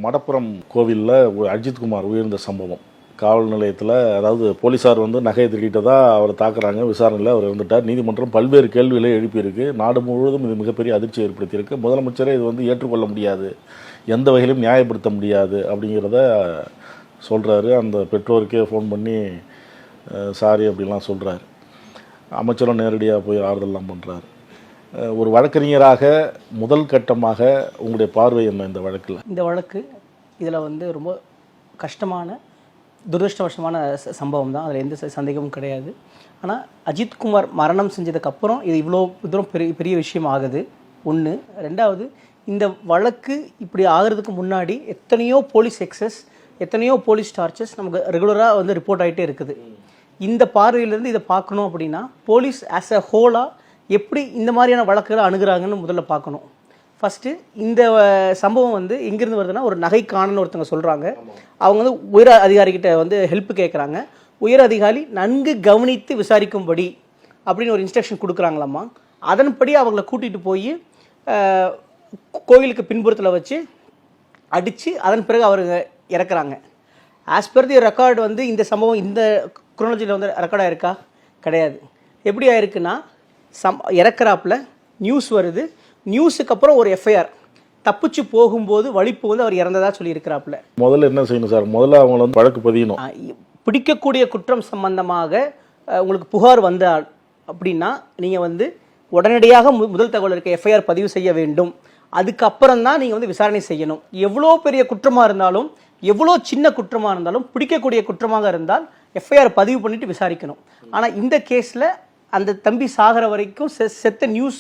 மடப்புரம் கோவிலில் அஜித்குமார் உயிர்ந்த சம்பவம். காவல் நிலையத்தில் அதாவது போலீஸார் நகையை திருடிட்டதாக அவரை தாக்குறாங்க. விசாரணையில் அவர் இருந்துட்டார். நீதிமன்றம் பல்வேறு கேள்விகளை எழுப்பியிருக்கு. நாடு முழுவதும் இது மிகப்பெரிய அதிர்ச்சி ஏற்படுத்தியிருக்கு. முதலமைச்சரே இது ஏற்றுக்கொள்ள முடியாது, எந்த வகையிலும் நியாயப்படுத்த முடியாது அப்படிங்கிறத சொல்கிறாரு. அந்த பெற்றோருக்கே ஃபோன் பண்ணி சாரி அப்படிலாம் சொல்கிறாரு. அமைச்சரும் நேரடியாக போய் ஆறுதல்லாம் பண்ணுறாரு. ஒரு வழக்கறிஞராக முதல் கட்டமாக உங்களுடைய பார்வை என்ன இந்த வழக்கில்? இந்த வழக்கு இதில் ரொம்ப கஷ்டமான துரதிருஷ்டவசமான சம்பவம் தான், அதில் எந்த சந்தேகமும் கிடையாது. ஆனால் அஜித்குமார் மரணம் செஞ்சதுக்கப்புறம் இது இவ்வளோ தூரம் பெரிய விஷயம் ஆகுது ஒன்று. ரெண்டாவது, இந்த வழக்கு இப்படி ஆகிறதுக்கு முன்னாடி எத்தனையோ போலீஸ் எக்ஸஸ், எத்தனையோ போலீஸ் டார்ச்சர்ஸ் நமக்கு ரெகுலராக ரிப்போர்ட் ஆகிட்டே இருக்குது. இந்த பார்வையிலேருந்து இதை பார்க்கணும் அப்படின்னா போலீஸ் ஆஸ் அ ஹோலாக எப்படி இந்த மாதிரியான வழக்குகளை அணுகிறாங்கன்னு முதல்ல பார்க்கணும். ஃபஸ்ட்டு இந்த சம்பவம் எங்கேருந்து வருதுன்னா, ஒரு நகைக்கானன்னு ஒருத்தவங்க சொல்கிறாங்க. அவங்க உயர் அதிகாரிகிட்ட ஹெல்ப் கேட்குறாங்க. உயர் அதிகாரி நன்கு கவனித்து விசாரிக்கும்படி அப்படின்னு ஒரு இன்ஸ்ட்ரக்ஷன் கொடுக்குறாங்களாம்மா. அதன்படி அவங்கள கூட்டிகிட்டு போய் கோயிலுக்கு பின்புறத்தில் வச்சு அடித்து அதன் பிறகு அவர் இறக்குறாங்க. ஆஸ் பர் தி ரெக்கார்டு இந்த சம்பவம் இந்த குரோனாலஜியில் ரெக்கார்டாக இருக்கா? கிடையாது. எப்படி ஆயிருக்குன்னா, இறக்குறாப்புல நியூஸ் வருது, நியூஸுக்கு அப்புறம் ஒரு எஃப்ஐஆர், தப்பிச்சு போகும்போது வலிப்பு அவர் இறந்ததாக சொல்லியிருக்கிறாப்புல. முதல்ல என்ன செய்யணும் சார்? முதல்ல அவங்கள வழக்கு பதியணும். பிடிக்கக்கூடிய குற்றம் சம்பந்தமாக உங்களுக்கு புகார் வந்தால் அப்படின்னா நீங்கள் உடனடியாக முதல் தகவல் இருக்க எஃப்ஐஆர் பதிவு செய்ய வேண்டும். அதுக்கப்புறம் தான் நீங்கள் விசாரணை செய்யணும். எவ்வளோ பெரிய குற்றமாக இருந்தாலும், எவ்வளோ சின்ன குற்றமாக இருந்தாலும், பிடிக்கக்கூடிய குற்றமாக இருந்தால் எஃப்ஐஆர் பதிவு பண்ணிவிட்டு விசாரிக்கணும். ஆனால் இந்த கேஸில் அந்த தம்பி சாகிற வரைக்கும், செத்த நியூஸ்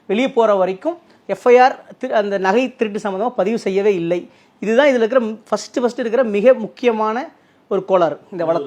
வெளியே போகிற வரைக்கும் எஃப்ஐஆர் அந்த நகை திருட்டு சம்மந்தமாக பதிவு செய்யவே இல்லை. இதுதான் இதில் இருக்கிற ஃபஸ்ட்டு இருக்கிற மிக முக்கியமான ஒரு கோளாறு இந்த வழக்கு.